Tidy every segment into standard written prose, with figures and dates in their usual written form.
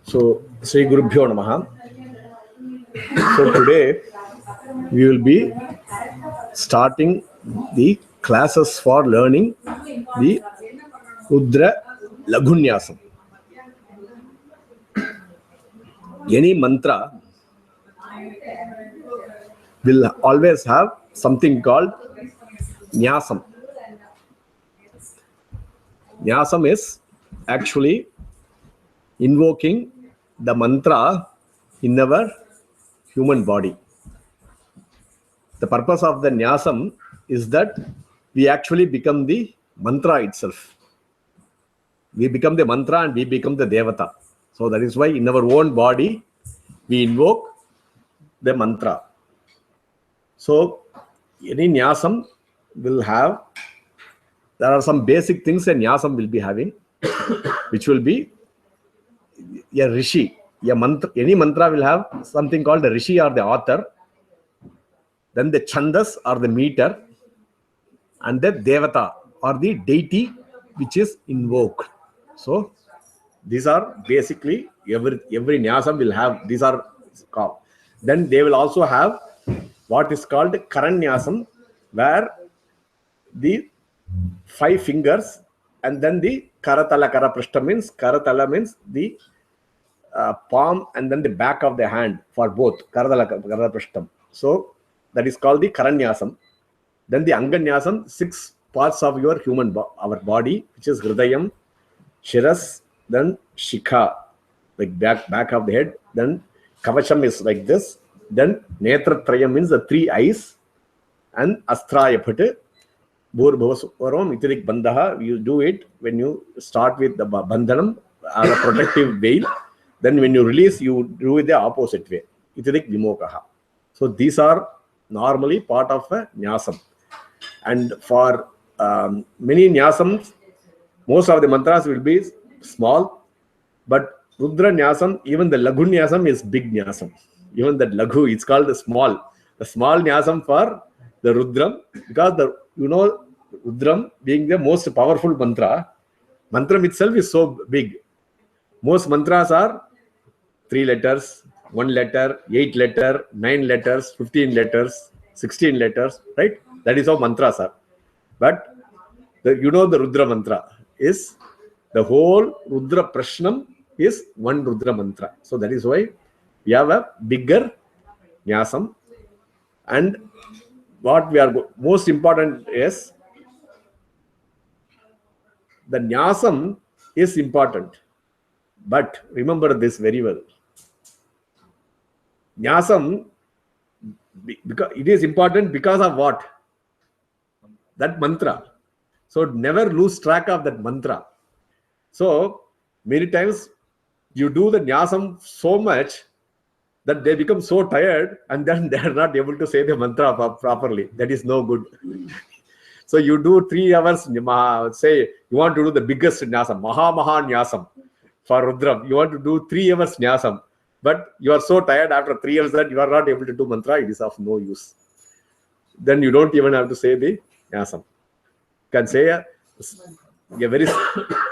So, Sri Gurubhyo Namaha. So, today we will be starting the classes for learning the Rudra Laghu Nyasam. Any mantra will always have something called Nyasam. Nyasam is actually invoking the mantra in our human body. The purpose of the Nyasam is that we actually become the mantra itself. We become the mantra and we become the Devata. So that is why in our own body we invoke the mantra. So any Nyasam will have, there are some basic things a Nyasam will be having, which will be a Rishi. A mantra, any mantra will have something called the Rishi or the author, then the Chandas or the meter, and the Devata or the deity which is invoked. So these are basically every Nyasam will have, these are called. Then they will also have what is called Karanyasam, where the 5 fingers and then the Karatala Karaprishta means, Karatala means the palm and then the back of the hand for both Karatala Karaprishtam. So that is called the Karanyasam. Then the Anganyasam, 6 parts of your human our body, which is Hridayam, Shiras, then Shikha, like back of the head. Then Kavacham is like this. Then Netratrayam means the 3 eyes, and Astraya Pate, Bhurbhavaswaram, Itirik Bandaha. You do it when you start with the Bandhanam, a protective veil. Then when you release, you do it the opposite way. Itirik Vimokaha. So these are normally part of a Nyasam. And for many Nyasams, most of the mantras will be small. But Rudra Nyasam, even the Laghu Nyasam is big Nyasam. Even that Laghu, it's called the small Nyasam for the Rudram, because Rudram being the most powerful mantra, mantram itself is so big. Most mantras are 3 letters, 1 letter, 8 letter, 9 letters, 15 letters, 16 letters, right? That is how mantras are. But the Rudra mantra is the whole Rudra Prashnam is one Rudra mantra. So that is why we have a bigger Nyasam. And what we are most important is the Nyasam is important. But remember this very well. Nyasam, because it is important because of what? That mantra. So never lose track of that mantra. So many times you do the Nyasam so much that they become so tired and then they are not able to say the mantra properly. That is no good. So you do 3 hours, say you want to do the biggest Nyasam, Maha Nyasam for Rudram. You want to do 3 hours Nyasam, but you are so tired after 3 hours that you are not able to do mantra. It is of no use. Then you don't even have to say the Nyasam. You can say a very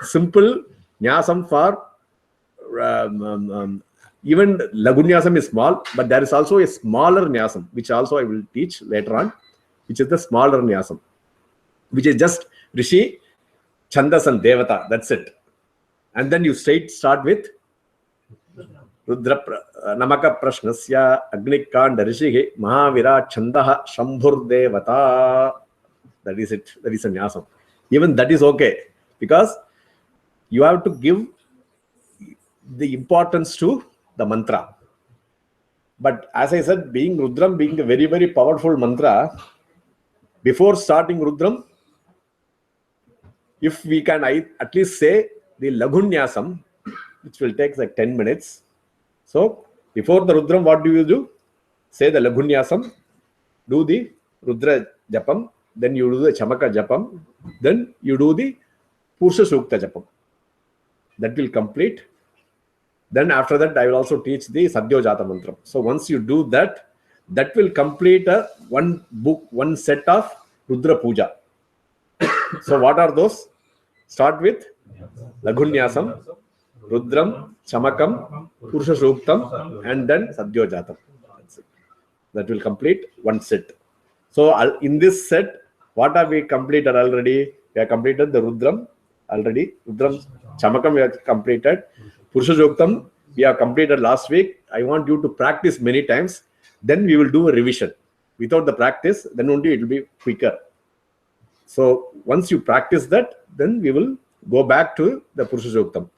simple Nyasam for even Laghu Nyasam is small, but there is also a smaller Nyasam, which also I will teach later on, which is the smaller Nyasam, which is just Rishi, Chandas and Devata. That's it. And then you start with Rudra Namaka Prashnasya Agnikanda Rishihi Mahavira Chandaha Shambhur Devata. That is it. That is a Nyasam. Even that is okay, because you have to give the importance to the mantra. But as I said, being Rudram, being a very, very powerful mantra, before starting Rudram, if we can at least say the Laghu Nyasam, which will take like 10 minutes. So before the Rudram, what do you do? Say the Laghu Nyasam, do the Rudra Japam, then you do the Chamaka Japam, then you do the Purusha Sukta Japam. That will complete. Then after that, I will also teach the Sadyojata Mantram. So once you do that, that will complete one set of Rudra Puja. So what are those? Start with Laghu Nyasam, Rudram, Chamakam, Purusha Suktam, and then Sadhyojatam. That's it. That will complete one set. So in this set, what have we completed already? We have completed the Rudram already. Rudram, Chamakam we have completed. Purusha Suktam we have completed last week. I want you to practice many times. Then we will do a revision. Without the practice, then only it will be quicker. So once you practice that, then we will go back to the Purusha Suktam.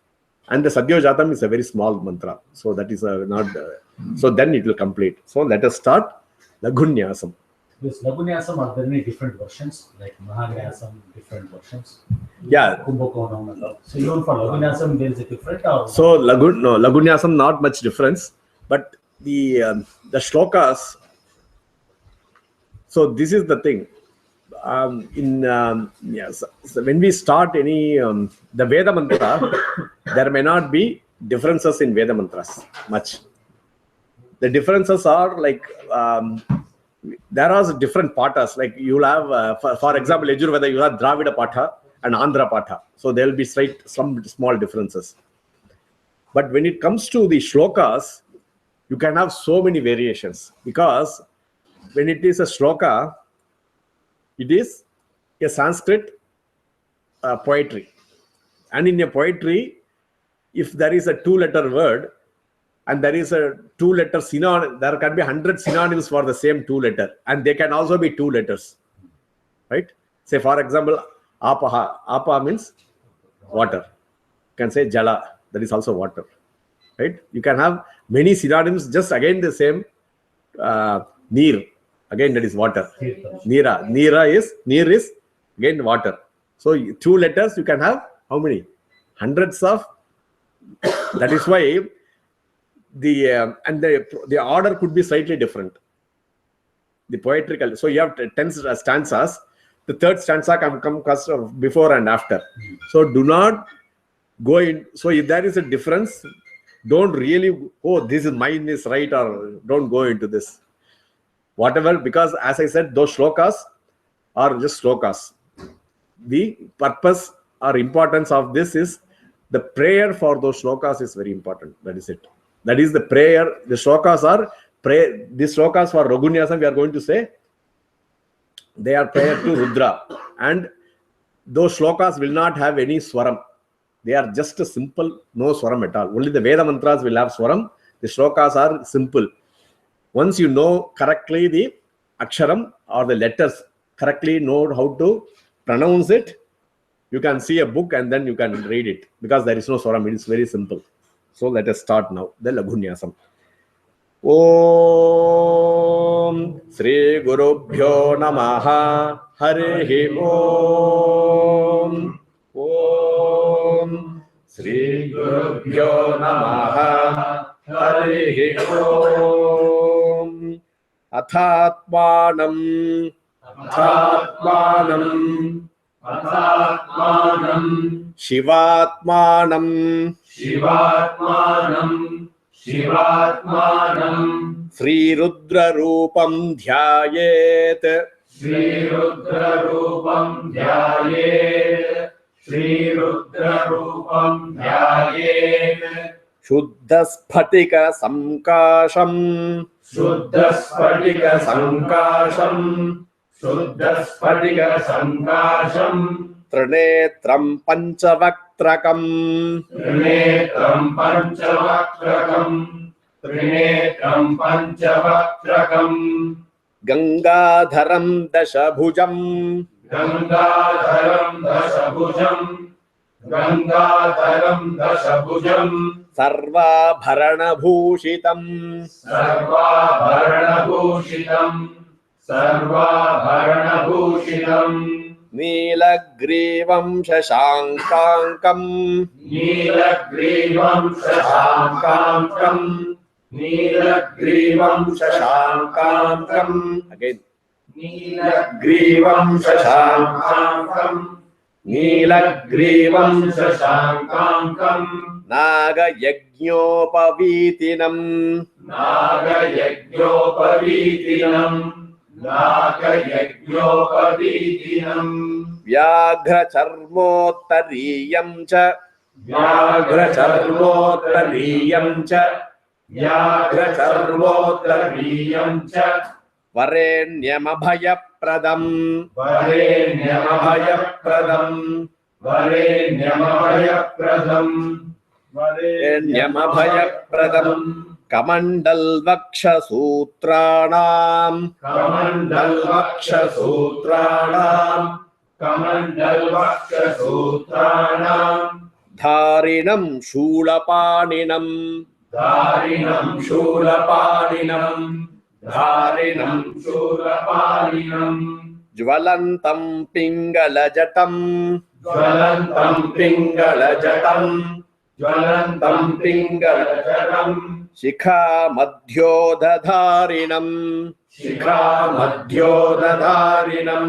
And the Sadhyojatam is a very small mantra. So that is not... so then it will complete. So let us start Laghu Nyasam. This Laghu Nyasam, are there any different versions? Like Mahanyasam, different versions? Yeah. Kumbhabhishekam. So even for Laghu Nyasam, there is a different? Or... So Laghu Nyasam, not much difference. But the shlokas... So this is the thing. Yes, so when we start any the Veda mantra, there may not be differences in Veda mantras much. The differences are like there are different pathas. Like you'll have, for example, Yajurveda, you have Dravida Patha and Andhra Patha. So there will be some small differences. But when it comes to the shlokas, you can have so many variations, because when it is a shloka, it is a Sanskrit poetry. And in a poetry, if there is a 2-letter word and there is a 2-letter synonym, there can be 100 synonyms for the same 2-letter. And they can also be 2 letters. Right? Say, for example, Apaha. Apa means water. You can say Jala. That is also water. Right? You can have many synonyms, just again the same. Neer. Again, that is water. Neer is again water. So 2 letters, you can have how many? Hundreds of. That is why the order could be slightly different. The poetical. So you have 10 stanzas. The third stanza comes before and after. So do not go in. So if there is a difference, don't really, this is mine is right, or don't go into this. Whatever, because as I said, those shlokas are just shlokas. The purpose or importance of this is the prayer for those shlokas is very important. That is it. That is the prayer. The shlokas are prayer. These shlokas for Laghu Nyasam, we are going to say, they are prayer to Rudra. And those shlokas will not have any swaram. They are just a simple, no swaram at all. Only the Veda mantras will have swaram. The shlokas are simple. Once you know correctly the aksharam or the letters, correctly know how to pronounce it, you can see a book and then you can read it, because there is no swaram. It is very simple. So let us start now the Laghu Nyasam. Om Sri Gurubhyo Namaha Harihi Om. Om Sri Gurubhyo Namaha Harihi Om. Athatmanam Shivatmanam Sri Rudra-Rupam Dhyayet Shuddha Spatika Samkasham Trinetram Panchavakrakam Gangadharam Dashabhujam Sarvabharana Bhushitam Nilagrivam Shashankankam Again. Nilagrivam Shashankankam Naga Yajñopavitinam Vyaghra charmottariyam cha. Vyaghra charmottariyam cha. Vyaghra charmottariyam cha. Varenyamabhayapradam. Varenyamabhayapradam. Varenyamabhayapradam. Varenyamabhayapradam. Kamandal vaksha sutranam. Kamandal vaksha sutranam. Kamandal vaksha sutranam. Dharinam shulapaninam. Dharinam shulapaninam. Dharinam shulapaninam. Jvalantam pingalajatam. Jvalantam pingalajatam. Jvalantam pingalajatam. Shikha madhyodharinam. Shikha madhyodharinam.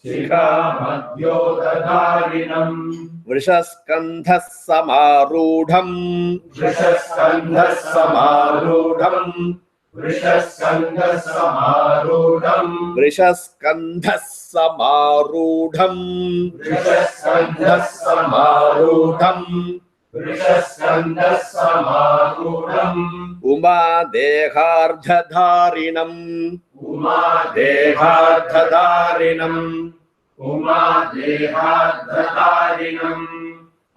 Shikha madhyodharinam. Vrishaskandhas samarudham. Vrishaskandhas samarudham. Vrishaskandhas samarudham. Vrishaskandhas samarudham. Vrishaskandhas samarudham. Vrishaskandhas samarudham. Uma dehardhadharinam. Uma dehardhadharinam. Uma dehardhadharinam.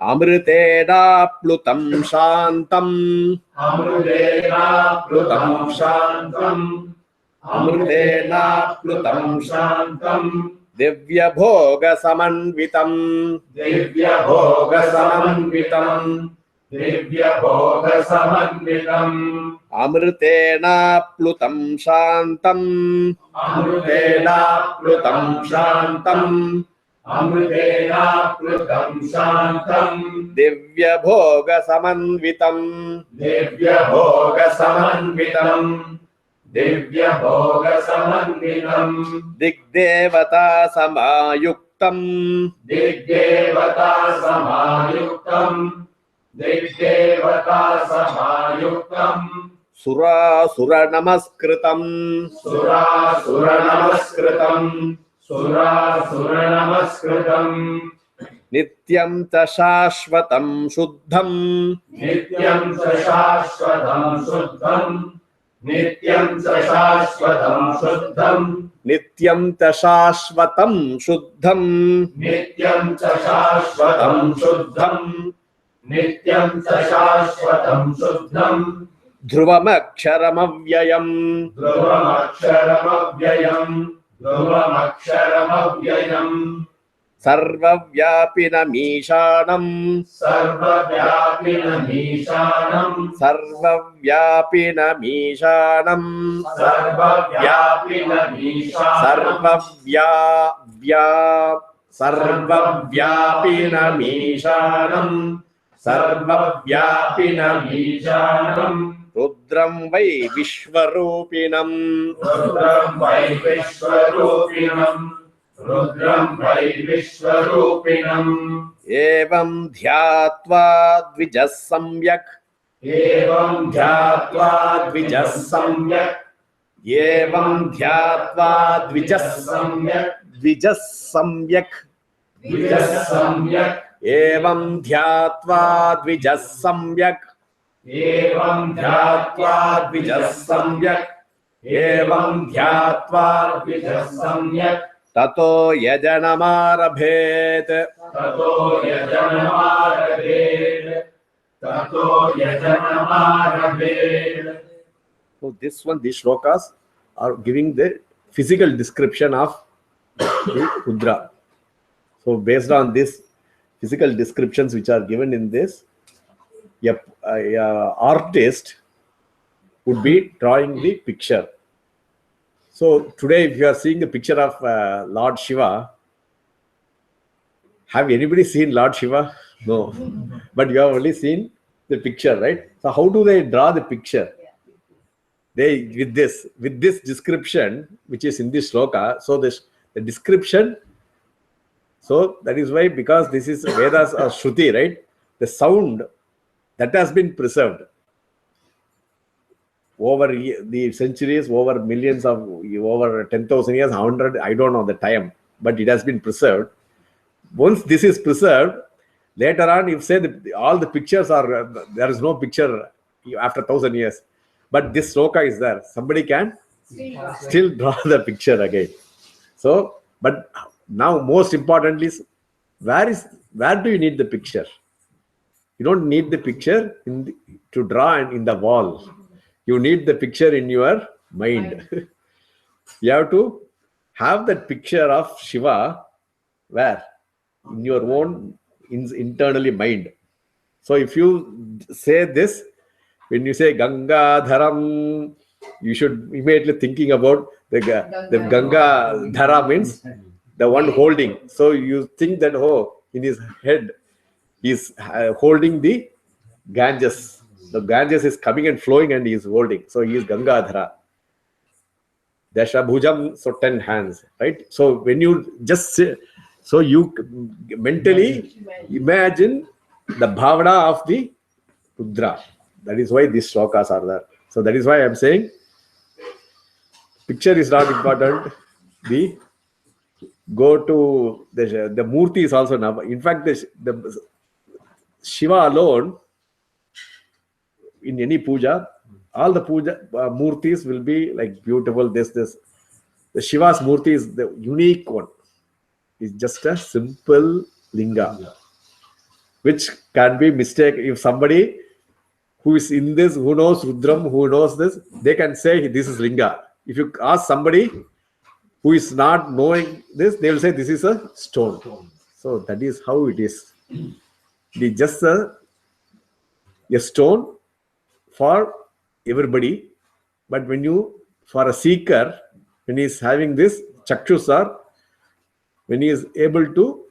Amritena plutam shantam. Amrutena plutam shantam. Amrutena plutam shantam. Divya bhoga samanvitam. Divya bhoga samanvitam. Divya bhoga samanvitam. Amritena plutam shantam. Amrutena plutam shantam. Amrutena plutam shantam. Divya bhoga samanvitam. Divya bhoga samanvitam. Divya bhoga samanvitam. Digdevata samayuktam. Digdevata samayuktam. Digdevata samayuktam. Sura namaskritam. Sura namaskritam. Sura namaskritam. Nityam cha shashvatam shuddham. Nityam sa shashvatam shuddham. Nityam sa shashvatam shuddham. Nityam cha shashvatam shuddham. Nityam sa shashvatam shuddham. Nityam sa shashvatam shuddham. Dhruvamaksharavyayam. Dhruvamaksharavyayam. Dhruvamaksharavyayam. Sarvavyapinamīṣānam. Sarvavyapinamīṣānam. Sarvavyapinamīṣānam. Sarvavyapinamīṣānam. Sarvavyapinamīṣānam. Sarvavyapinamīṣānam. Rudram vai vishvarupinam. Rudram vai vishvarupinam. Rudram vai vishvarupinam. Evam dhyatva dvijas samyak. Evam dhyatva dvijas samyak. Evam dhyatva dvijas samyak. dvijas samyak. Dvijas samyak. Evam dhyatva dvijas samyak. Evam dhyatva dvijas samyak. Evam dhyatva dvijas samyak. Tato yajanamaarabhet. Tato yajanamaarabhet. Tato yajanamaarabhet. So this one, these shlokas are giving the physical description of the Rudra. So based on this physical descriptions which are given in this, a artist would be drawing the picture. So today, if you are seeing the picture of Lord Shiva, have anybody seen Lord Shiva? No, but you have only seen the picture, right? So how do they draw the picture? They with this description which is in this shloka. So the description. So that is why, because this is Vedas or Shruti, right? The sound that has been preserved over the centuries, over millions of, over 10,000 years, 100, I don't know the time, but it has been preserved. once this is preserved, later on, if say that all the pictures are, there is no picture after 1,000 years, but this sloka is there. Somebody can still draw the picture again. So, but now most importantly is where do you need the picture? You don't need the picture to draw in the wall. You need the picture in your mind. You have to have that picture of Shiva where? In your own internally mind. So if you say this, when you say Gangadharam, you should immediately thinking about the Ganga Dhara means the one holding. So you think that, oh, in his head, he's holding the Ganges. The Ganges is coming and flowing and he is holding. So he is Gangadhara. Dashabhujam, so 10 hands, right? So when you just say, so you mentally imagine the bhavana of the Rudra. That is why these shlokas are there. So that is why I am saying picture is not important. Go to the Murti is also now. In fact, the Shiva alone, in any puja, all the puja Murtis will be like beautiful. This. The Shiva's Murti is the unique one. It's just a simple linga, which can be mistaken. If somebody who is in this, who knows Rudram, who knows this, they can say this is linga. If you ask somebody who is not knowing this, they will say this is a stone. So that is how it is. It is just a stone for everybody. But for a seeker, when he is having this chakshusar, when he is able to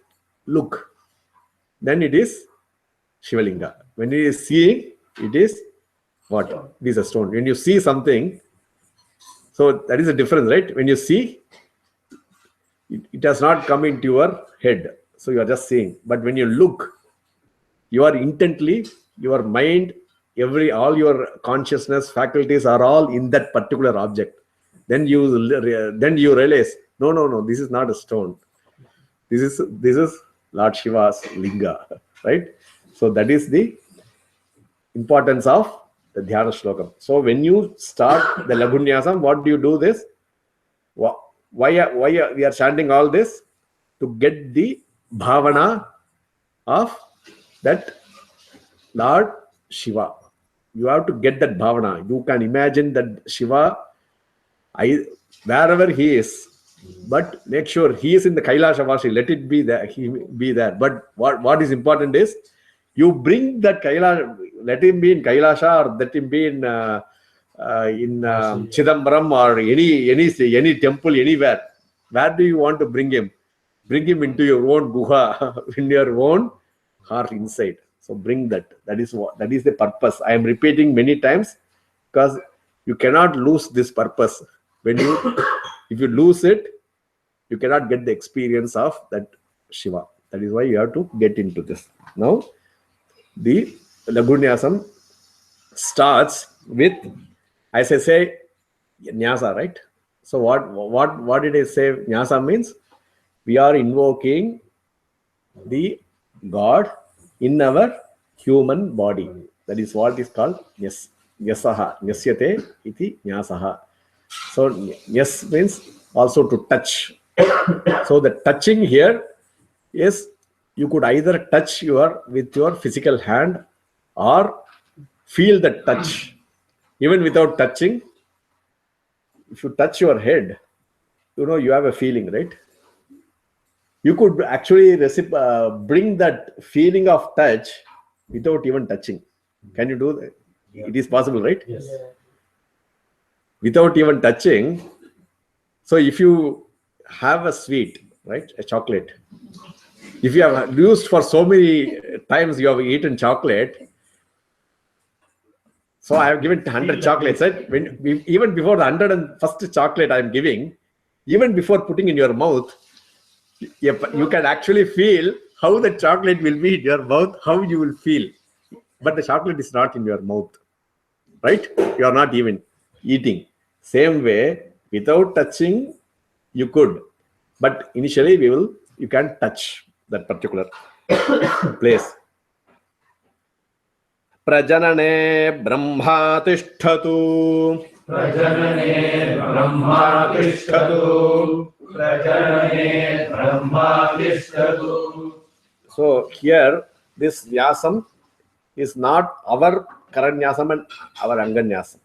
look, then it is Shivalinga. When he is seeing, it is what? It is a stone. When you see something, so that is a difference, right? When you see, it has not come into your head. So you are just seeing. But when you look, you are intently, your mind, all your consciousness, faculties are all in that particular object. Then you realize, no, this is not a stone. This is Lord Shiva's linga, right? So that is the importance of the Dhyana Shlokam. So when you start the Laghu Nyasam, what do you do this? Why we are chanting all this? To get the bhavana of that Lord Shiva. You have to get that bhavana. You can imagine that Shiva, wherever he is, but make sure he is in the Kailasha Vashi. Let it be there. He be there. But what is important is you bring that Kailasha. Let him be in Kailasha, or let him be in Chidambaram, or any temple anywhere. Where do you want to bring him? Bring him into your own guha, in your own heart inside. So bring that. That is the purpose. I am repeating many times because you cannot lose this purpose. If you lose it, you cannot get the experience of that Shiva. That is why you have to get into this. Now, the Laghu Nyasam starts with, as I say, Nyasa, right? So what did I say Nyasa means? We are invoking the God in our human body. That is what is called Nyasaha. Nyasyate iti Nyasaha. So Nyas means also to touch. So the touching here is, you could either touch with your physical hand or feel the touch. Even without touching, if you touch your head, you have a feeling, right? You could actually bring that feeling of touch without even touching. Can you do that? Yeah. It is possible, right? Yes. Without even touching. So if you have a sweet, right, a chocolate, if you have used for so many times you have eaten chocolate, so I have given 100 chocolates, right? Even before the 101st chocolate I am giving, even before putting in your mouth, you can actually feel how the chocolate will be in your mouth, how you will feel. But the chocolate is not in your mouth, right? You are not even eating. Same way, without touching, you could. But initially, you can touch. that particular place. Prajanane Brahma Tishtatu. Prajanane Brahma Tishtatu. Prajanane Brahma Tishtatu. So here, this Nyasam is not our current Nyasam and our Angan Nyasam.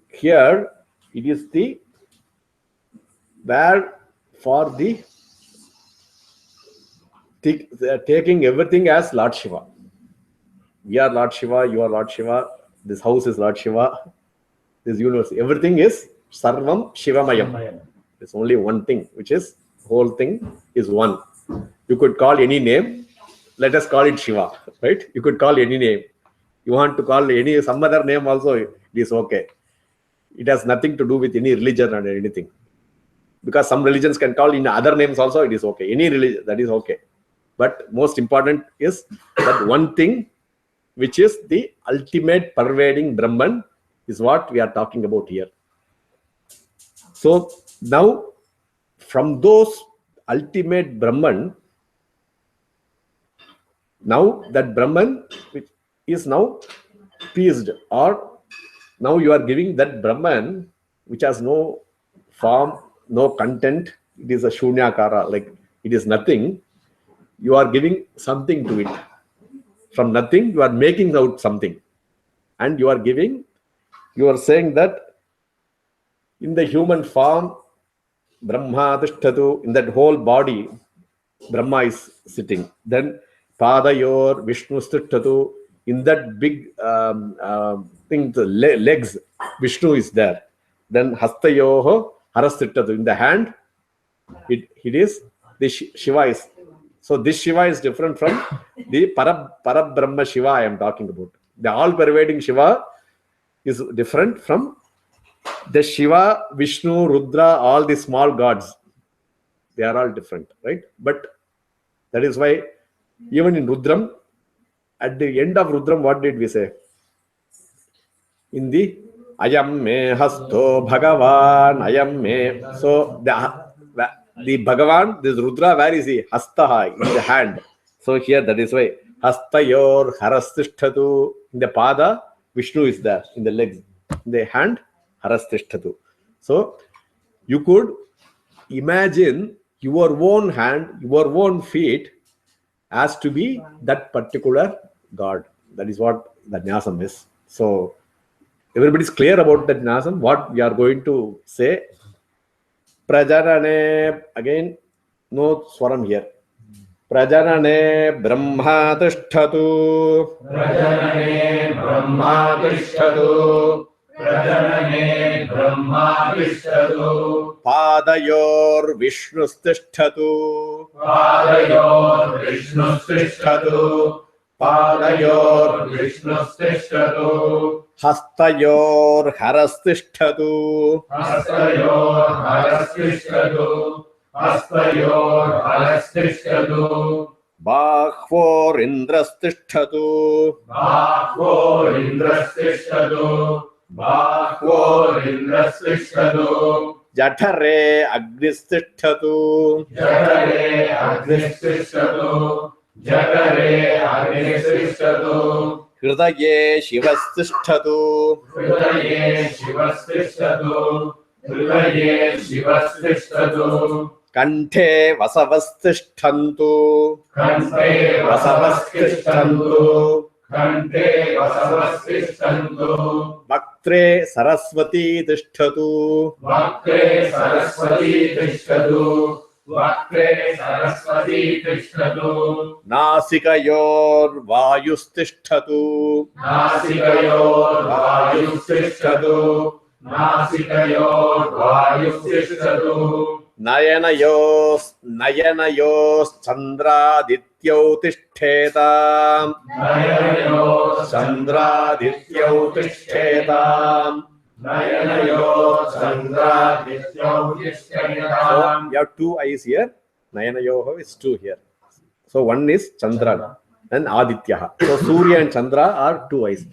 Here, it is the where for the taking everything as Lord Shiva. We are Lord Shiva, you are Lord Shiva, this house is Lord Shiva, this universe, everything is Sarvam Shivamayam. There's only one thing, which is whole thing is one. You could call any name, let us call it Shiva, right? You could call any name. You want to call some other name also, it is okay. It has nothing to do with any religion or anything. Because some religions can call in other names also, it is okay. Any religion, that is okay. But most important is that one thing, which is the ultimate pervading Brahman, is what we are talking about here. So now, from those ultimate Brahman, now that Brahman is now pierced, or now you are giving that Brahman, which has no form, no content, it is a shunyakara, like it is nothing. You are giving something to it. From nothing, you are making out something. And you are giving, you are saying that in the human form, Brahma Tishtatu, in that whole body, Brahma is sitting. Then Padayor Vishnu Tishtatu, in that big thing, the legs, Vishnu is there. Then Hastayoho Harastitatu, in the hand, it is the Shiva is. So this Shiva is different from the Parabrahma Shiva I am talking about. The all-pervading Shiva is different from the Shiva, Vishnu, Rudra, all the small gods. They are all different, right? But that is why even in Rudram, at the end of Rudram, what did we say? In the Ayam me hasto Bhagavan, Ayam me. So the Bhagavan, this Rudra, where is he? Hastaha, in the hand. So here that is why Hastayor Harastishtatu, in the Pada, Vishnu is there, in the legs. In the hand, Harastishtatu. So you could imagine your own hand, your own feet as to be that particular God. That is what the Nyasam is. So everybody is clear about that Nyasam, what we are going to say. Prajanane, again, no swaram here. Prajanane Brahma Tishtatu. Prajanane Brahma Tishtatu. Prajanane Brahma Tishtatu. Padayor Vishnu Tishtatu. Padayor Vishnu Tishtatu. Padayor Vishnu Tishtatu. Hastayor Harastishtatu. Hastayor Harastishtatu. Hastayor Harastishtatu. Bahvor Indrastishtatu. Bahvor Indrastishtatu. Bahvor Indrastishtatu. Jatare Agnistishtatu. Jatare Agnistishtatu. Jatare Agnistishtatu. Hridaye Shivastishtatu. Hridaye Shivastishtatu. Hridaye Shivastishtatu. Kanthe Vasavastishtantu. Kante Vasavastishtantu. Kante Vasavastishtantu. Vaktre Saraswati Tishtatu. Vaktre Saraswati Tishtatu. Vaktre Saraswati Tishtatu. Nasikayor Vayustishtatu. Nasikayor Vayustishtatu. Nasikayor Vayustishtatu. Nayanayos Chandradityau Tishthetam. Nayanayos Chandradityau Tishthetam. Nayanayos Chandradityau So Tishthetam. you have two eyes here. Nayanayoha is two here. So one is Chandra and Adityaha. So Surya and Chandra are two eyes.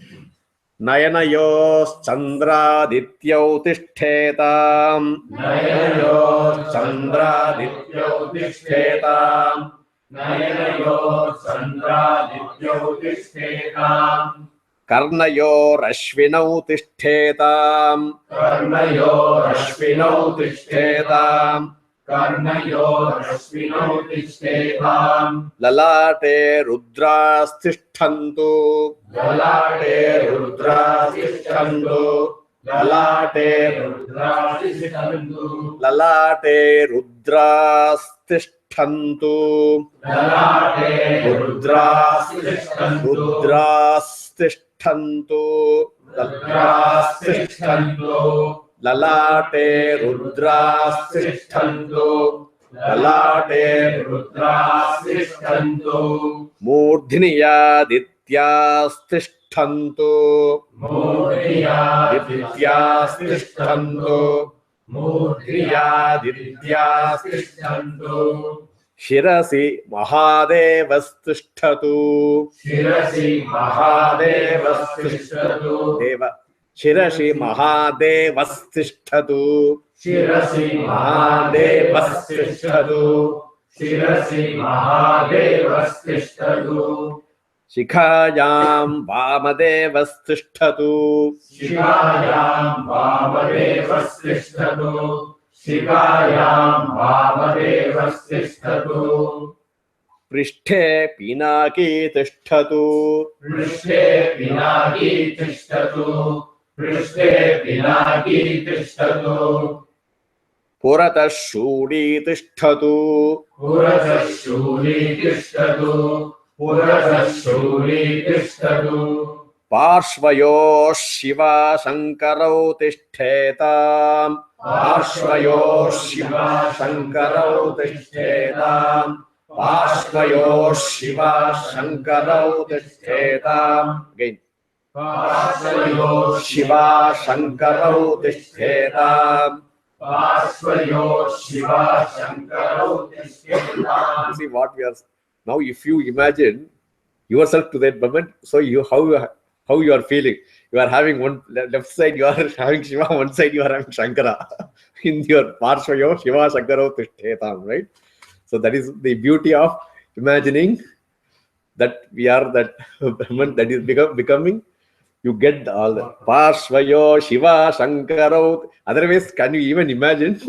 Nayanayos Chandradityau Tishthetam. Nayanayos Chandradityau Tishthetam. Nayanayor Chandradityau Tishthetam. Karnayorashvinau Tishthetam. Karnayorashvinau Tishthetam. Karnayorashvinau Tishthetam. Lalate Rudras Tishthantu. Lalate Rudras Tishtantu. Lalate Rudras Tishtantu. Lalate Rudras Tishthantu. Lalate Rudras Tishtantu. Rudras Tishthantu. Rudras Tishtantu. Lalate Rudras Tishthantu. Lalate Rudras Tishtantu. Murdhiniya Dityas Tishthantu. Murdriya Dityas Tishthantu. Murdriya Dityas Tishtantu. Shirasi Mahadevas Tishtatu. Shirasi Mahadevas Tishtatu. Deva. Shirashi Mahadevas Tishtatu. Shirasi Mahadevas Tishtatu. Shirasi Mahadevas Tishtatu. Shikhayam Vamadevas Tishtatu. Shikayam Vamadevas Tishtatu. Shikayam Vamadevas Tishtatu. Prishthe Pinaki Tishtatu. Prishte Pinaki Tishtatu. Prishte Pinaki Tishtatu. Purata Shudi Tishtatu. Purasashuri Tishtatu. Purasashuri Tishtatu. Parshvayo Shiva Shankarau Tishthetam. Parshvayo Shiva Shankarau Tishthetam. Parshvayo Shiva Shankarau Tishthetam. Again. Parshvayo Shiva Shankarau Tishthetam. Parshvayo Shiva Shankarau You Tishthetam. see what we are now. If you imagine yourself to that moment, so how you are feeling. You are having one left side, you are having Shiva, one side you are having Shankara. In your Parshvayo Shiva Shankarau Tishthetam, right? So that is the beauty of imagining that we are that Brahman that is becoming. You get all the Parshvayo Shiva Shankarau. Otherwise, can you even imagine?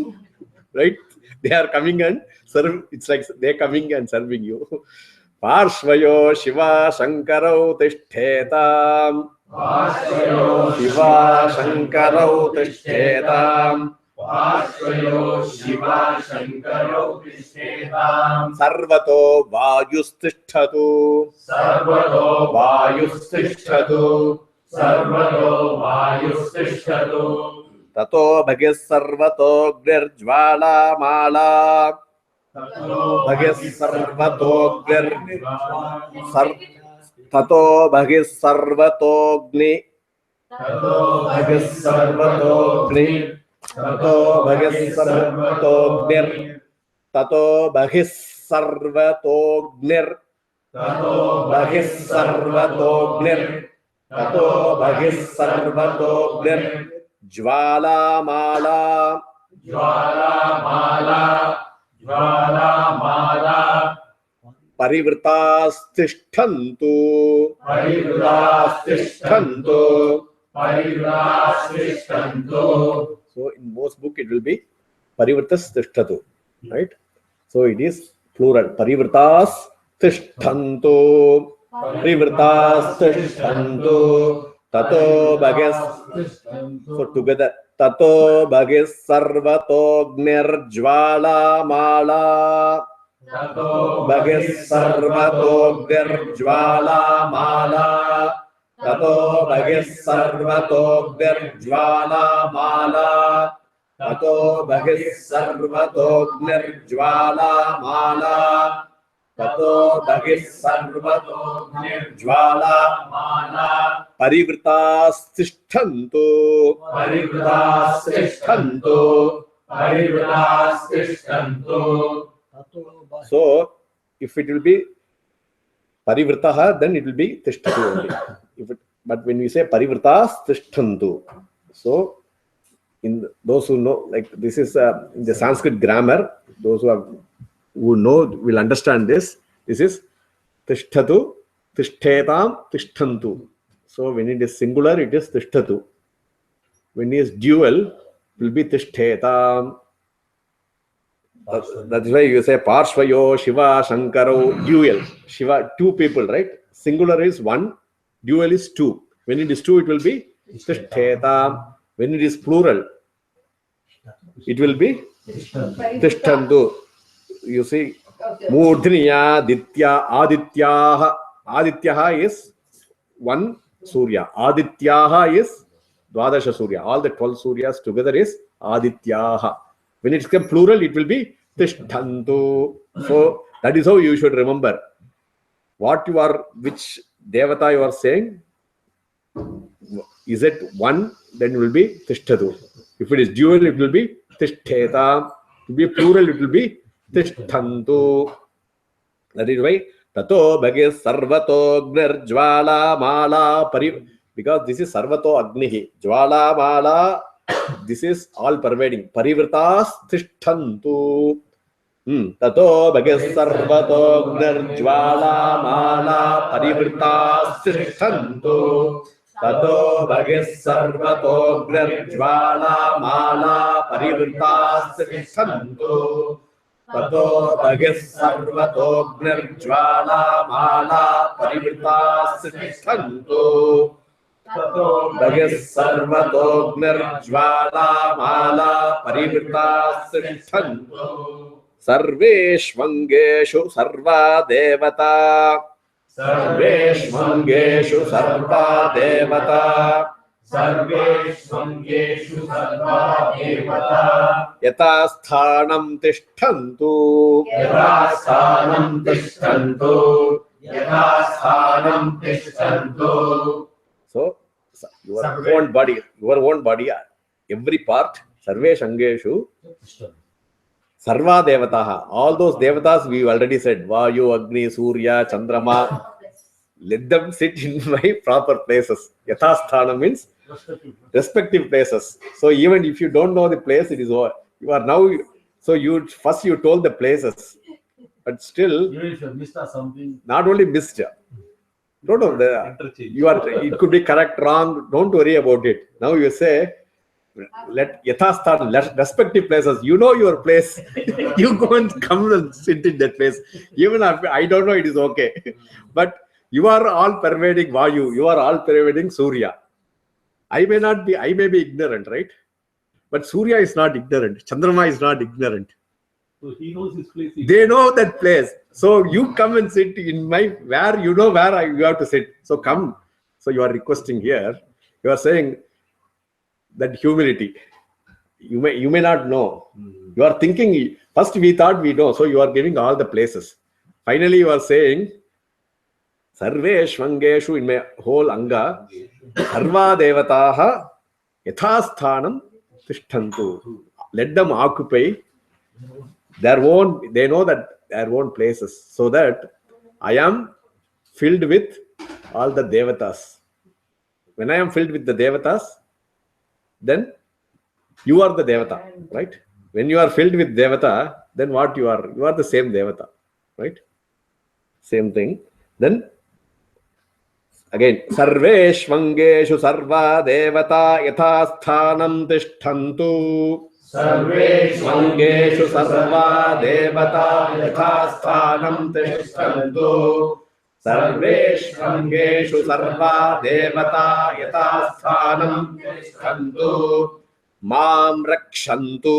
Right? They are coming and serve. It's like they are coming and serving you. Parshvayo Shiva Shankarau Tishthetam. Parshvayo Shiva Shankarau Tishthetam. Parshvayo Shiva Shankarau Tishthetam. Sarvato Vayustisthatu. Sarvato Vayustisthatu. Sarvato Vayustishtatu. Tato Bhagis Sarvato Grirjvala Mala. Bhagis Sarvato Tato Bhagis Sarvato Gni. Tato Bhagis Sarvato Gni. Tato Bhagis Sarvato Gnir. Tato Bhagis Sarvato Gnir. Tato Bhagis Sarvato Gnir. Tato Bhagis Sarvato Gnir. Jvala Mala. Jvala Mala. Jvala Mala. Parivritas Tishthantu. Parivritas Tishthantu. Parivritas Tishtantu. So in most book it will be Parivritas Tishtatu, right? So it is plural. Parivritas Tishthantu. Parivritas Tishthantu. Tato Bhagis. So together. Tato Bhagis Sarvato Gnir Jvala Mala. Tato Bhagis Sarvato Gnir Jvala Mala. Tato Bhagis Sarvato Gnir Jvala Mala. Tato Bhagis Sarvato Gnir Jvala Mala. Tato Bhagis Sarvato Gnir Jvala Mala. Parivritas Tishthantu. Parivritas Tishtantu. Parivritas Tishtantu. So if it will be Parivritaha, then it will be Tishtatu only. But when we say Parivritas Tishthantu, so in those who know, like this is in the Sanskrit grammar, those who know will understand this. This is tishtatu, tishthetam, tishtantu. So when it is singular, it is tishtatu. When it is dual, it will be tishthetam. That's why you say Parshvayo, Shiva, Shankaro, dual. Shiva, two people, right? Singular is one, dual is two. When it is two, it will be Tishtheta. When it is plural, it will be Tishtantu. You see, Murdhiniya, Ditya, Adityaha. Adityaha is one Surya. Adityaha is Dvadasha Surya. All the 12 Suryas together is Adityaha. When it's come plural, it will be Tishtantu. So that is how you should remember. What you are, which Devata you are saying, is it one, then it will be Tishtatu. If it is dual, it will be Tishteta. If it will be plural, it will be Tishtantu. That is why Tato Bhagis Sarvato Gnar Jwala Mala Pari. Because this is Sarvato Agnihi. Jwala Mala. This is all pervading. Parivritas Tishthantu. Tato Bhagis Sarvato Gnar Jwala Mala Parivritas Tishthantu. Tato Bhagis Sarvato Gnar Jwala Mala Parivritas Tishthantu. Tato Bhagis Sarvato Gnar Jwala Mala Parivritas Tishthantu. Tato Bhagis Sarvato Gnar Jwala Mala Parivritas Tishthantu. Sarveshvangeshu Sarva Devata. Sarveshvangeshu Sarva Devata. Sarveshvangeshu Sarva Devata. Yatasthanam Tishthantu. Yatasthanam Tishtantu. Yatasthanam Tishtantu. So, your own body, every part, Sarve Shangeshu, Sarva Devataha. All those Devatas we already said, Vayu, Agni, Surya, Chandrama. Let them sit in my proper places. Yathasthana means respective places. So even if you don't know the place, it is over. You are now, so you first you told the places, but still, Even if you missed or something, not only missed. Don't know, you are, it could be correct, wrong, don't worry about it. Now you say, let Yathasthan, respective places, you know your place, you go and come and sit in that place. Even if I don't know, it is okay. But you are all pervading Vayu, you are all pervading Surya. I may be ignorant, right? But Surya is not ignorant, Chandrama is not ignorant. so he knows his place. They know that place. So you come and sit in my, where you know where you have to sit. So come. So you are requesting here. You are saying that humility. You may not know. You are thinking, first we thought we know. So you are giving all the places. Finally you are saying, Sarveshvangeshu, in my whole Anga, Sarva Devataha Yathasthanam Tishtantu. Let them occupy their own, they know that their own places, so that I am filled with all the Devatas. When I am filled with the Devatas, then you are the Devata, right? When you are filled with Devata, then what you are? You are the same Devata, right? Same thing. Then again, Sarveshvangeshu Sarva Devata Yathasthanam Tishthantu. Sarveshvangeshu Sarva Devata Yathasthanam Tishthantu. Sarveshvangeshu Sarva Devata Yathasthanam Tishthantu. Mam Rakshantu.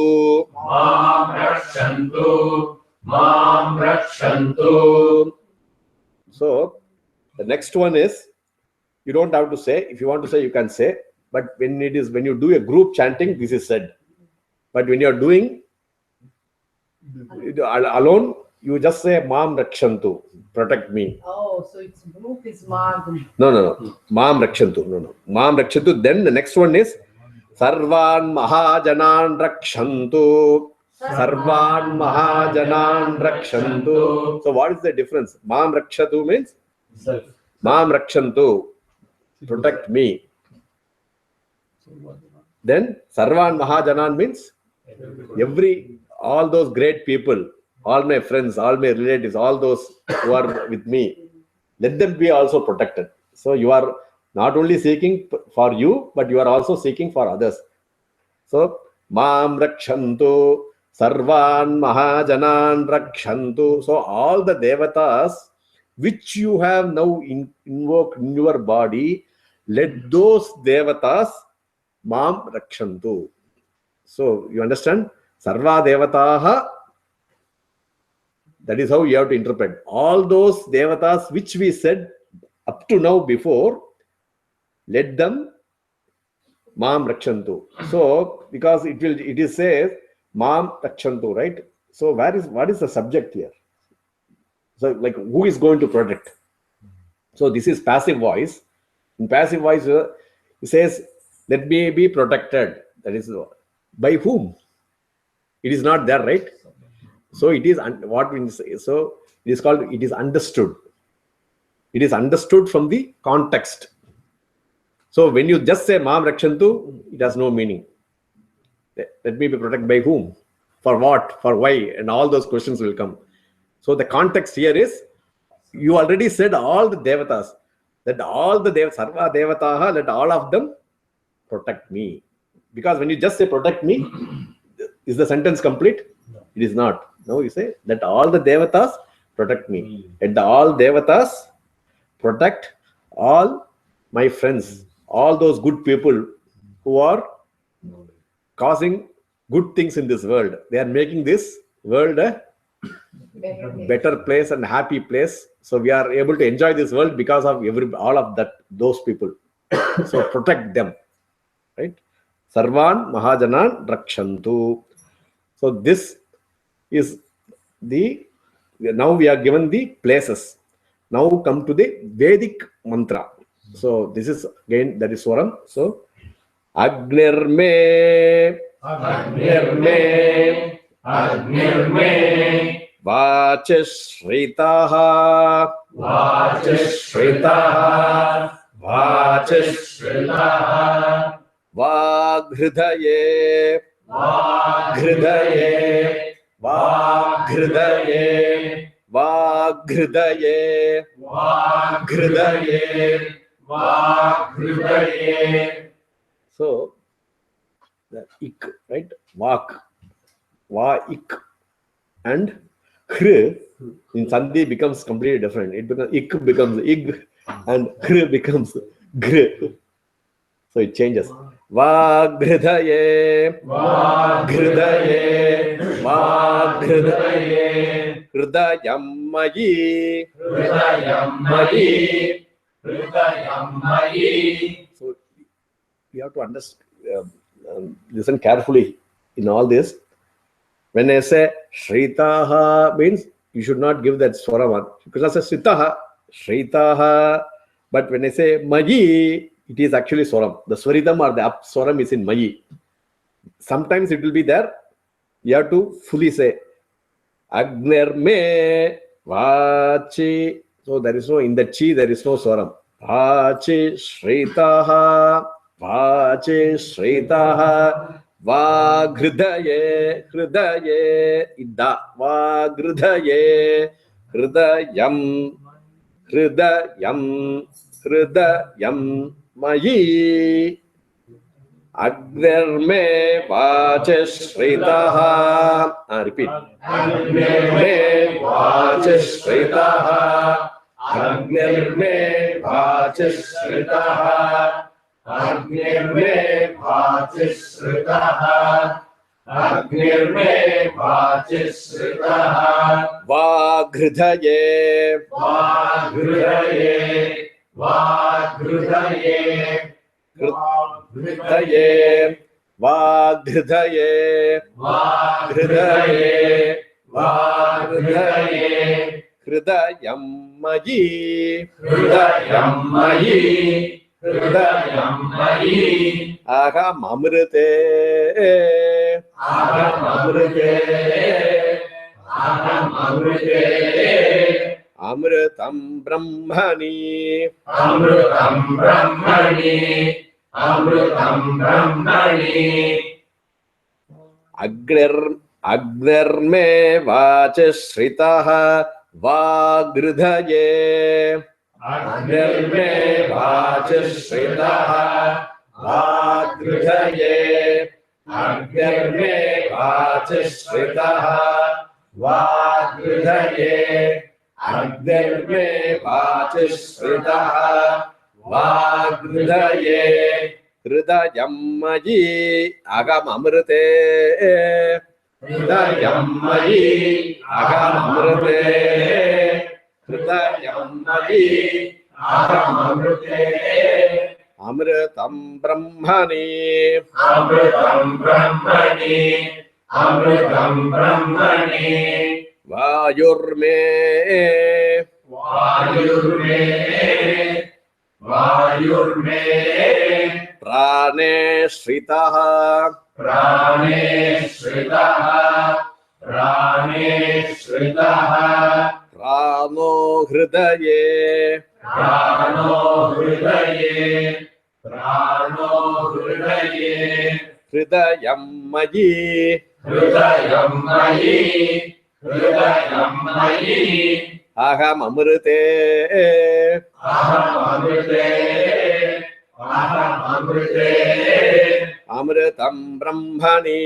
Mam Rakshantu. Mam Rakshantu. So, the next one is, you don't have to say. If you want to say, you can say. But when you do a group chanting, this is said. But when you are doing alone, you just say Mam Rakshantu, protect me. Oh, so it's group is Mam. No. Mam Rakshantu. No. Mam Rakshantu. Then the next one is Sarvan Mahajanan Rakshantu. Sarvan Mahajanan Rakshantu. So what is the difference? Mam Rakshantu means Self. Mam Rakshantu, protect me. Then Sarvan Mahajanan means all those great people, all my friends, all my relatives, all those who are with me, let them be also protected. So you are not only seeking for you, but you are also seeking for others. So, Mam Rakshantu, Sarvan Mahajanan Rakshantu. So, all the devatas which you have now invoked in your body, let those devatas Mam Rakshantu. So, you understand? Sarva Devataha. That is how you have to interpret. All those devatas which we said up to now before, let them Mam Rakshantu. So, because it is says Mam Rakshantu, right? So, what is the subject here? So, like, who is going to protect? So, this is passive voice. In passive voice, it says, let me be protected. That is, by whom? It is not there, right? So, it is what we say. So, it is called, it is understood. It is understood from the context. So, when you just say Mam Rakshantu, it has no meaning. Let me be protected by whom? For what? For why? And all those questions will come. So, the context here is, you already said all the devatas, that all the Sarva Devataha, let all of them protect me. Because when you just say protect me, is the sentence complete? No. It is not. No, you say that all the devatas protect me. Let all devatas protect all my friends, all those good people who are causing good things in this world. They are making this world a better place and happy place. So we are able to enjoy this world because of all of those people. So protect them, right? Sarvan Mahajanan Rakshantu. So this is now we are given the places. Now come to the Vedic mantra. So this is again, that is Swaram. So Agnirme, Agnirme, Agnirme, Vachashritaha, Vachashritaha, Vachashritaha, Vaghridaye, Vaghridaye, Vaghridaye, Vaghridaye, Vaghridaye, Vaghridaye. So the ik, right? Vak, va-ik, and khr in Sandhi becomes completely different. It becomes ik becomes ig, and khr becomes gr. So it changes. Vaghridaye, Vaghridaye, Vaghridaye, Hridayammayi. Hridayammayi, Hridayammayi. So you have to understand, listen carefully in all this. When I say Shritaha, means you should not give that swara one. Because I say Sritaha, Shritaha. But when I say Mayi, it is actually swaram. The swaridam or the up swaram is in Mayi. Sometimes it will be there. You have to fully say Agnirme Vachi. So there is no, in the chi there is no swaram. Vachi Shritaha, Vachi Shritaha, Vaghridaye, Hridaye, Idda, Vaghridaye, Hridayam, Hridayam, Hridayam, Mayi. Agnirme Vachashritaha. Repeat. Agnirme Vachashritaha. Agnirme Vachashritaha. Agnirme Vachashritaha. Agnirme Vachashritaha. Vaghridaye, Vaghridaye, Vaghridaye, Hridaye, Vaghridaye, Vaghridaye, Vaghridaye, Hridayammayi, Hridayammayi, Hridayammayi, Aham Amrite, Aham Amrite, Aham Amrite, Amritam Brahmani, Amrutam Brahmani, Amrutam Brahmani, Agner Agnirme vachishritah Vagridhaye. Agnirme vachishritah Vagridhaye. Agnirme vachishritah Vagridhaye. Agnirme vachishritah Vagridhaye. Hridayam mayi agam amrite. Hridayam mayi agam amrite. Hridayam mayi agam amrite. Amritam brahmani. Amritam brahmani. Amritam brahmani. Vayurme. Vayurme. Vayurme. Prane shritah. Prane shritah. Prane shritah. Prano hridaye. Prano hridaye. Prano hridaye. Hridayam mayi. Hridayam mayi. Hridayam mayi. Aham amrite. Aham amrite. Aham amrite. Amritam brahmani.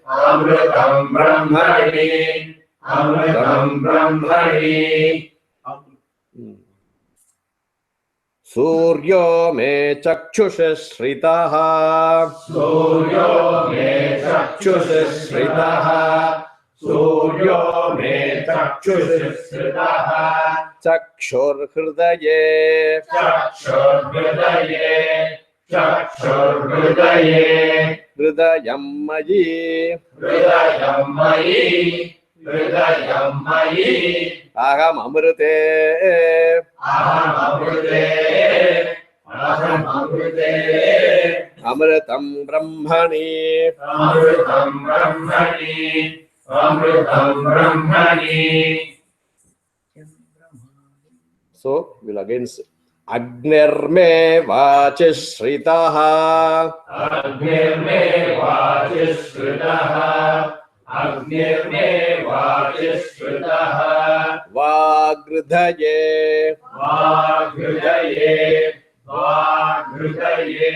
Amritam brahmani. Amritam brahmani. Suryo me chakshushritaha. Suryo me chakshushritaha. Suryo me chakshushritaha. Chakshur hridaye. Chakshur hridaye. Chakshur hridaye. Hridayam mayi. Hridayam mayi. Hridayam mayi. Aham amrite. Aham amrite. Aham amrite. Amritam brahmani. Amritam brahmani. Amritam brahmani. So we'll again say Agnirme vachishritah. Agnirme vachishritah. Agnirme vachishritah. Vagridhaye. Vagridhaye. Vagridhaye.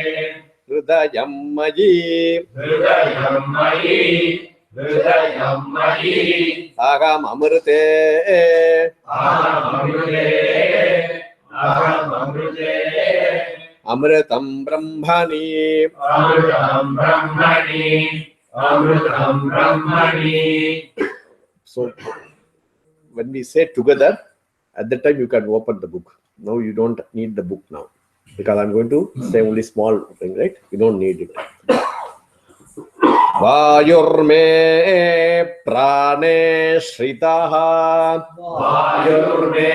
Hridayam mayi. Hridayam mayi. Hridayam mayi. Aham amrite. Aham amrite. Aham amrite. Amritam brahmani. Amritam brahmani. Amritam brahmani. So when we say together, at that time you can open the book. Now you don't need the book now, because I'm going to say only small thing, right? You don't need it. Vayurme prane shritah. Vayurme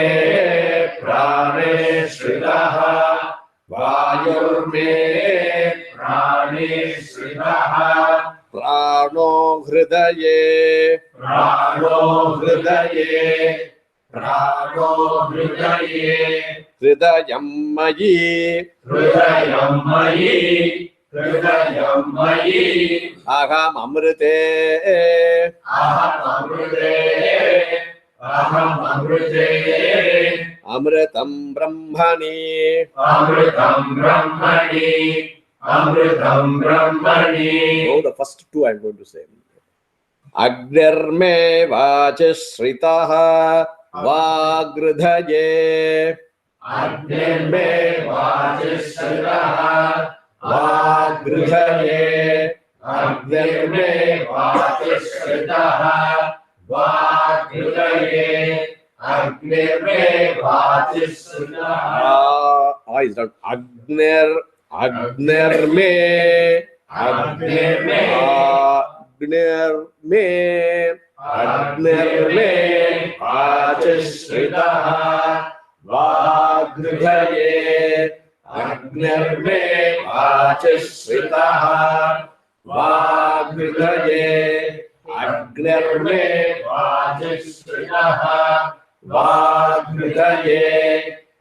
prane shritah. Vayurme prane shritah. Prano hridaye. Prano hridaye. Prano hridaye. Hridayam mayi. Hridayam mayi. Hridayam mayi. Aham amrite. Aham amrite. Aham amrite. Amritam brahmani. Amritam brahmani. Amritam brahmani. Now the first two I'm going to say. Agnirme vachishritah Vagridhaye. Agnirme vachishritah. Vagridhaye. Agnirme vachishritah. Vagridhaye. Agnirme vachishritah. Is not Agnir. Agnirme. Agnirme. Agnirme. Agnirme. Vachishritah Vagridhaye. Agnirme vachishritah Vagridhaye. Agnirme vachishritah. Vagridhaye.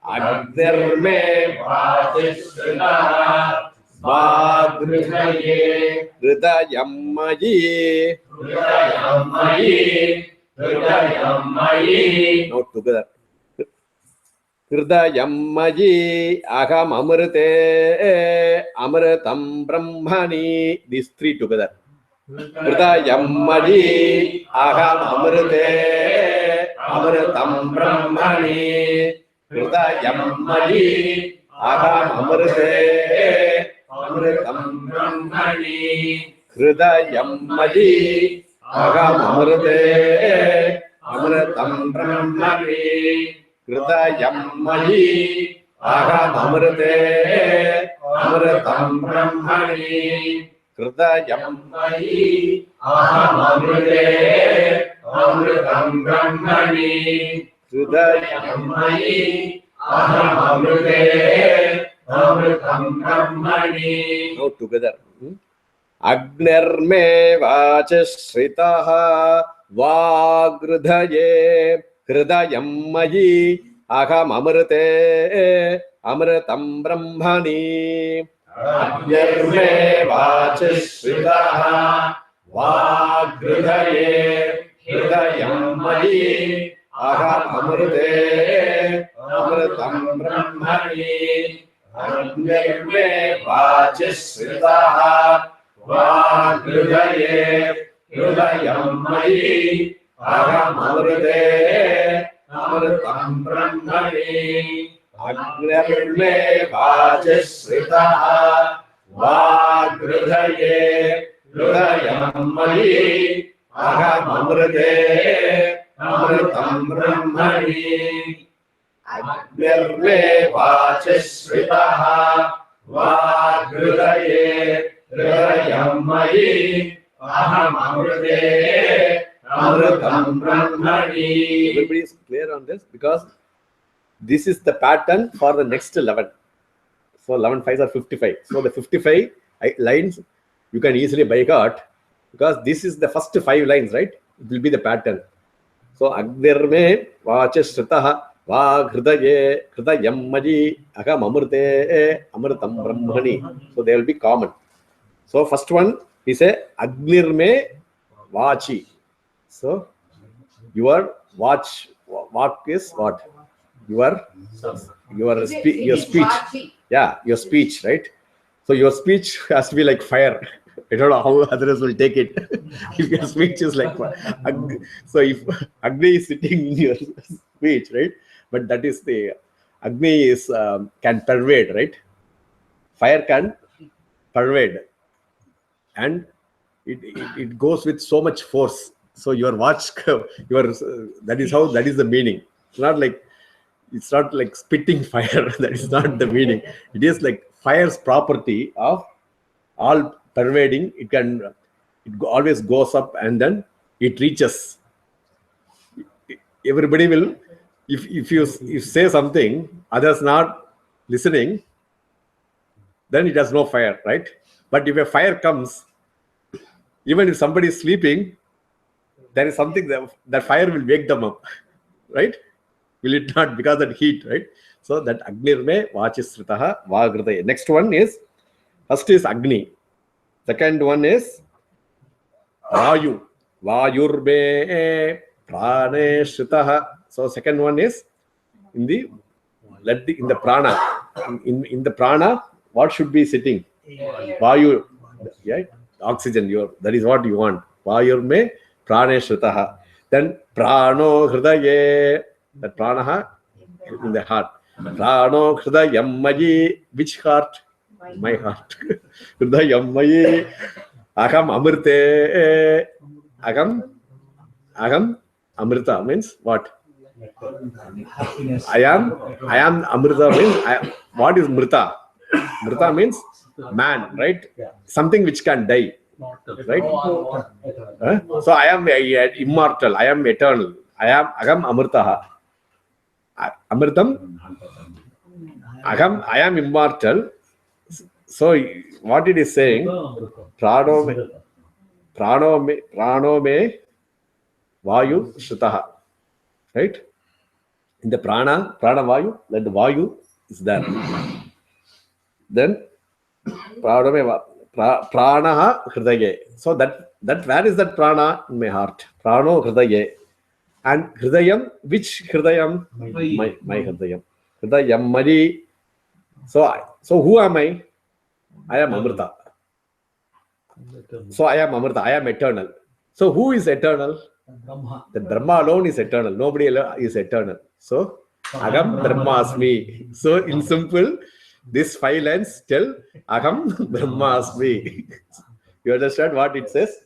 Agnirme vachishritah. Vagridhaye Hridayammayi. Hridayammayi Hridayammayi Now together. Hridayammayi aham amrite amritam brahmani. These three together. Hridayammayi aham amrite amritam brahmani. Hridayammayi aham amrite amritam Brahmani Hridayammayi aham amrite amritam brahmani. Hridayammayi aham amrite amritam brahmani. Hridayammayi Aham Amrite Amritam Brahmani Hridayammayi Aham Amrite Amritam Brahmani. Now together. Agnirme vachashritaha vagridhaye Hridayammayi aham amrite amritam brahmani. Agnirme vachashritaha vagridhaye Hridayammayi aham amrite amritam brahmani. Agnirme vachashritaha vagridhaye Hridayammayi aham amrite amritam brahmani. Agnirme vachashritaha vagridhaye Hridayammayi aham amrite amritam brahmani. Agnirme vachashritaha vagridhaye Hridayammayi aham amrite amritam brahmani. Everybody is clear on this because this is the pattern for the next 11. So 11 5s are 55. So the 55 lines you can easily by heart because this is the first 5 lines, right? It will be the pattern. So Agnirme vachashritaha vagridhaye Hridayammayi aham amrite amritam brahmani. So they will be common. So first one is a Agnirme vachi. So your watch is what? Your speech. Yeah, your speech, right? So your speech has to be like fire. I don't know how others will take it. If your speech is like fire. So if Agni is sitting in your speech, right? But that is the Agni is can pervade, right? Fire can pervade, and it goes with so much force. So your watch, that is the meaning. It's not like spitting fire. That is not the meaning. It is like fire's property of all pervading. It always goes up and then it reaches. Everybody will, if you say something, others not listening, then it has no fire, right? But if a fire comes, even if somebody is sleeping, there is something that fire will wake them up, right? Will it not? Because of that heat, right? So that Agnirme vachashritaha vagridhaye. Next one is, first is Agni. Second one is Vayu. Vayurme prane shritaha. So second one is in the prana. In the prana, what should be sitting? Vayu. Yeah, oxygen. That is what you want. Vayurme prane shritaha. Then prano hridaye. That pranaha in the heart. Prano hridayammayi. Which heart? My heart. Hridayammayi. Aham amrite. Aham amrita means what? I am amrita means what is mrita? Mrita means man, right? Something which can die, right? So I am immortal. I am eternal. Aham amritaha. Amritam. I am immortal. So what it is saying, prano me vayu shritaha, right? In the prana vayu, let the vayu is there. Then Pranaha Hridaye. So that where is that prana? In my heart. Prano Hridaye. And Hridayam, which Hridayam? My Hridayam. Hridayam Mari. So who am I? I am Amrita. So I am Amrita. I am eternal. So who is eternal? Brahma. The Brahma alone is eternal. Nobody else is eternal. So Agam Brahmasmi. So in simple, this 5 lines tell Agam Brahmasmi. You understand what it says?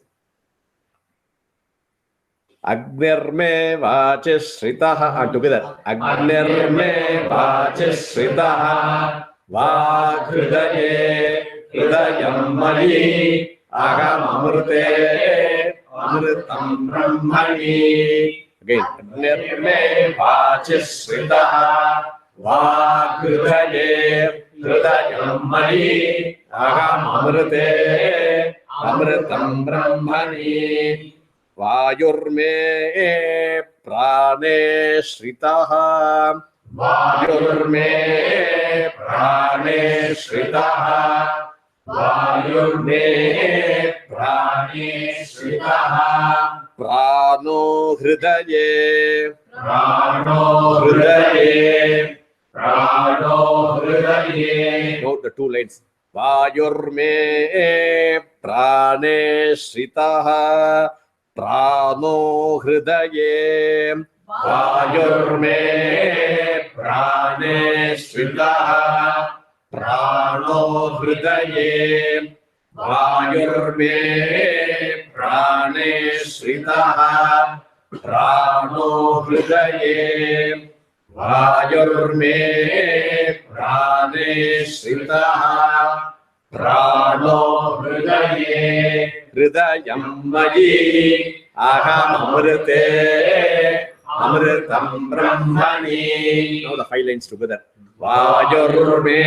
Agnirme Vacheshritaha. Together. Agnirme Vacheshritaha. Vaghridaye Hridayam Mali Agam Amrute Amritam Brahmani. Again. Agnirme Vacheshritaha. Vaghridaye Hridayam Mali Agam Amrute Amritam Brahmani. Vayurme Prane Shritaha. Vayurme Prane Shritaha. Vayurme Prane Shritaha. Prano Hridaye. Prano Hridaye. Prano Hridaye. Note the 2 lines. Vayurme Prane Shritaha. Prano Hridaye. Vayurme Prane Shritaha. Prano Hridaye. Vayurme Prane Shritaha. Prano Hridaye. Vayurme Prane Shritaha. Prano Hridaye. Hridayam Mayi Aham Amrite Amritam Brahmani. Now the 5 lines together. Vayurme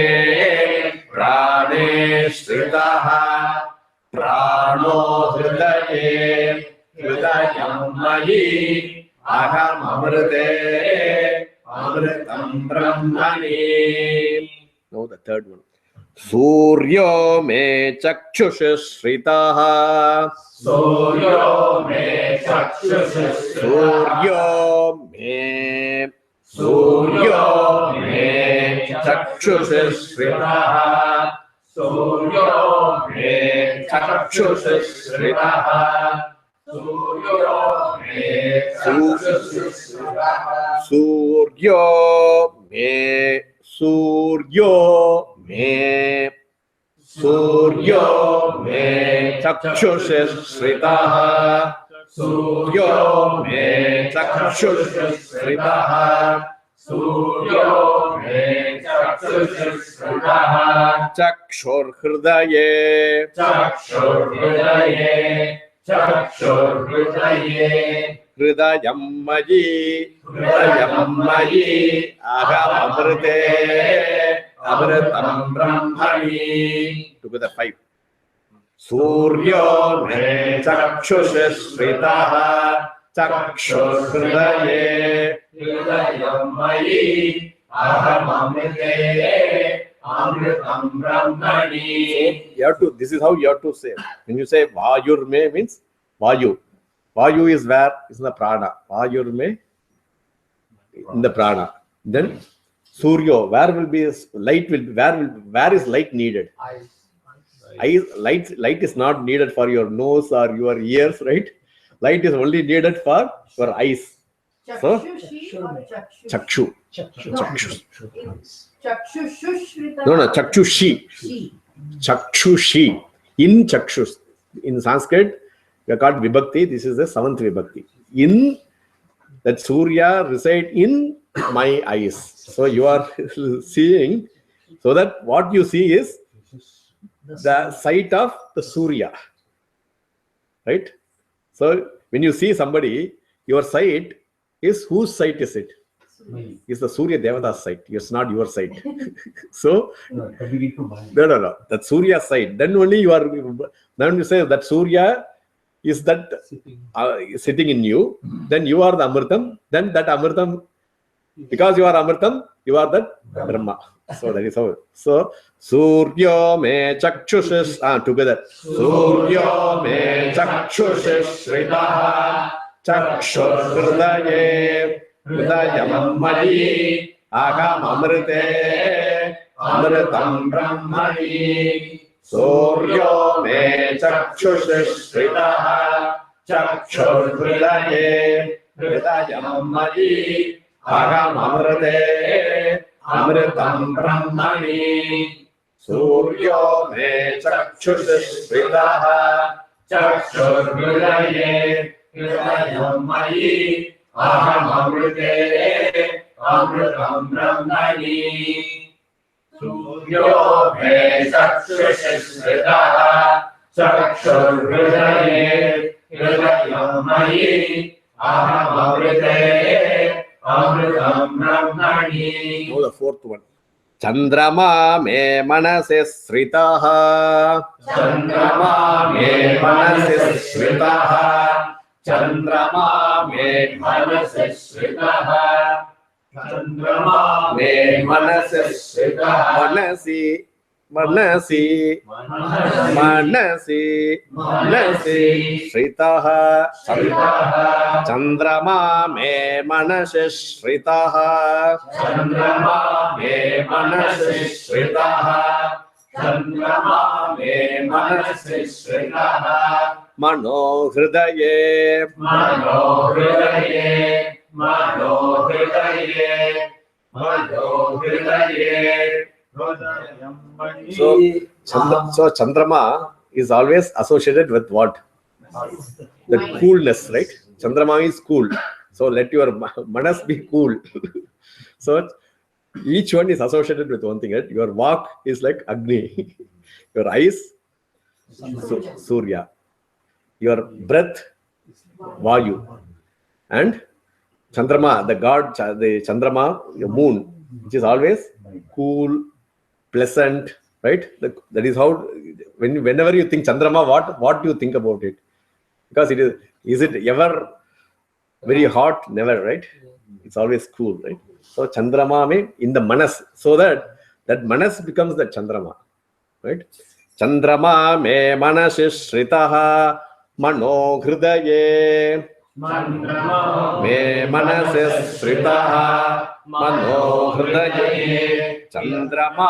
Prane Shritaha. Prano Hridaye. Hridayam Mayi Aham Amrite Amritam Brahmani. Now the 3rd one. Suryo me chakshushritaha. Suryo me chakshushritaha. Suryo me chakshushritaha. Suryo me Chakshushritaha. Suryo me chakshushritaha. Suryo me. Suryo me. Suryo me chakshushritaha. Suryo me chakshushritaha. Suryo me chakshushritaha. Chakshur Hridaye. Chakshur Hridaye. Chakshur Hridaye. Hridayam Mayi. Hridayam Mayi Aham Amrite Amritam Brahmani. Together 5. Suryo me chakshushritaha. Chakshur Hridaye. Hridayam Mayi Aham Amrite Amritam Brahmani. This is how you have to say. When you say Vayurme means Vayu. Vayu is where? Is in the prana. Vayurme in the prana. Then Suryo, where will be light? Where is light needed? Light is not needed for your nose or your ears, right? Light is only needed for your eyes. So Chakshu. No, Chakshushi. Chakshushi. In Chakshus. In Sanskrit, we are called Vibhakti. This is the 7th Vibhakti. In that Surya reside in my eyes. So you are seeing, so that what you see is the sight of the Surya. Right? So when you see somebody, your sight is, whose sight is it? It's the Surya Devada's sight. It's not your sight. So no. That Surya sight. Then only you are. Then you say that Surya is that sitting in you. Then you are the Amritam. Then that Amritam, because you are Amritam, you are that Brahma. So that is how. So Suryo me chakshushis together. Suryo me chakshushis shritaha chakshur hridaye hridayam mali agam amrite amritam brahmani. Suryo me chakshushis shritaha chakshur hridaye hridayam mali agam amrite amritam brahmani. Suryo me chakshushis shritaha chakshur hridaye hridayam mali aham amrite amritam brahmani. Suryo me chakshushis shritaha chakshur hridaye hridayam mali aham amrite amritam brahmani. Now the fourth one. Chandrama me manase sritaha. Chandrama me manase sritaha. Chandrama me manase sritaha. Chandrama me manase sritaha. Manasi Manasi Manasi Manasi Shritaha Chandrama me Manasi Shritaha Chandrama me Manasi Shritaha Chandrama me Manasi Shritaha Mano Hridaye Mano Hridaye Mano Hridaye Mano Hridaye. So Chandrama is always associated with what? The coolness, right? Chandrama is cool. So let your manas be cool. So each one is associated with one thing, right? Your walk is like Agni. Your eyes, Surya. Your breath, Vayu. And Chandrama, the god, the Chandrama, your moon, which is always cool, pleasant, right? That is how, whenever you think Chandrama, what do you think about it? Because is it ever very hot? Never, right? It's always cool, right? So Chandrama means in the manas, so that manas becomes the Chandrama, right? Chandrama me manasis shritaha mano hridaye. Me manasis shritaha mano hridaye. Chandrama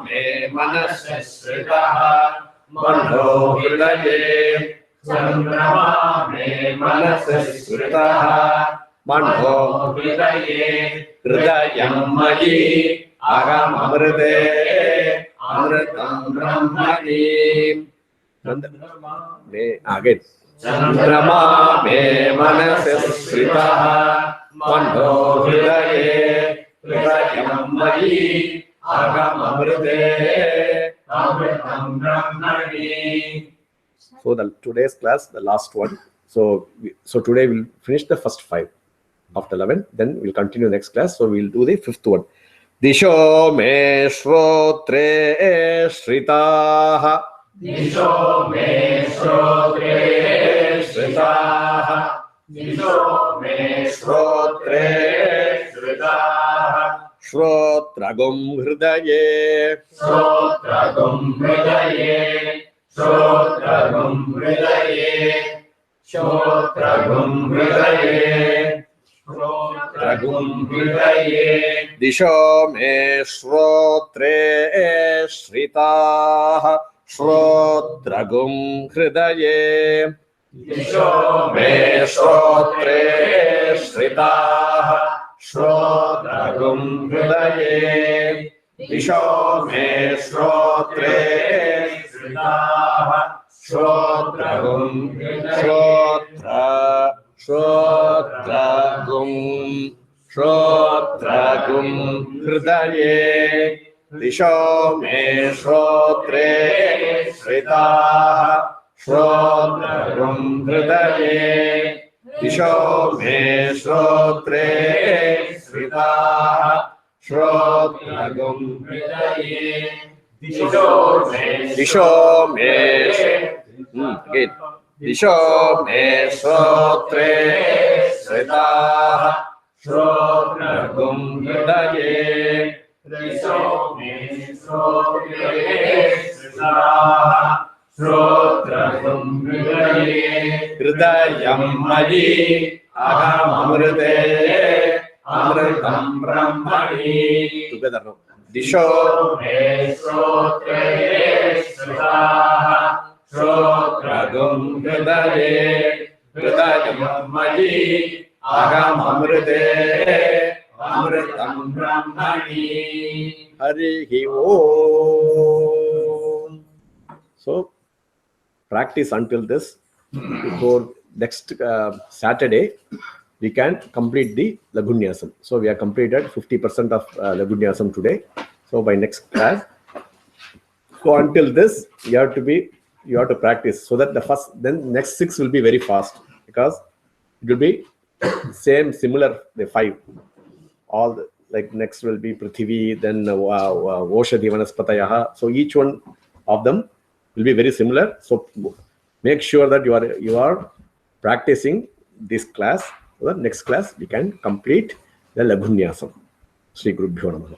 me manasis shritaha mano hridaye. Chandrama me manasis shritaha mano hridaye. Hridayam mali agam amrite amritam brahmani. Again. Chandrama me manasis shritaha mano hridaye hridayam mali agam amrite amritam brahmani. So today's class, the last one. So today we'll finish the first 5 after 11. Then we'll continue next class. So we'll do the 5th one. Disho me shrotre shritaha. Disho me shrotre shritaha. Disho me shrotre shritaha. Shrotragum hridaye. Shrotragum hridaye. Shrotragum hridaye. Shrotragum hridaye. Shrotragum hridaye. Disho me shrotre shritaha. Shrotragum hridaye. Disho me shrotre shritaha. Shrotragum hridaye. Disho me shrotre shritaha. Shrotragum Shrotragum hridaye. Disho me shrotre shritaha. Shrotragum hridaye. Disho me shrotre shritaha. Shrotragum hridaye. Disho me again. Disho me shrotre shritaha. Shrotragum hridaye. Disho me Hridayam Mali Aham Amrite Amritam Brahmani. Together now. Disho Me Shrotre Srivaha Shrotragum Hridaye Hridayam Mali Aham Amrite Amritam Brahmani. Harihi Om. So practice until this. Before next Saturday, we can complete the Laghu Nyasam. So we have completed 50% of Laghu Nyasam today. So by next class, so until this, you have to practice so that then next 6 will be very fast, because it will be similar, the 5. All like next will be Prithvi, then Oshadhi Vanaspatayaha. So each one of them will be very similar. So make sure that you are practicing this class, so that next class we can complete the Laghu Nyasam. Sri Gurubhyo Namaha.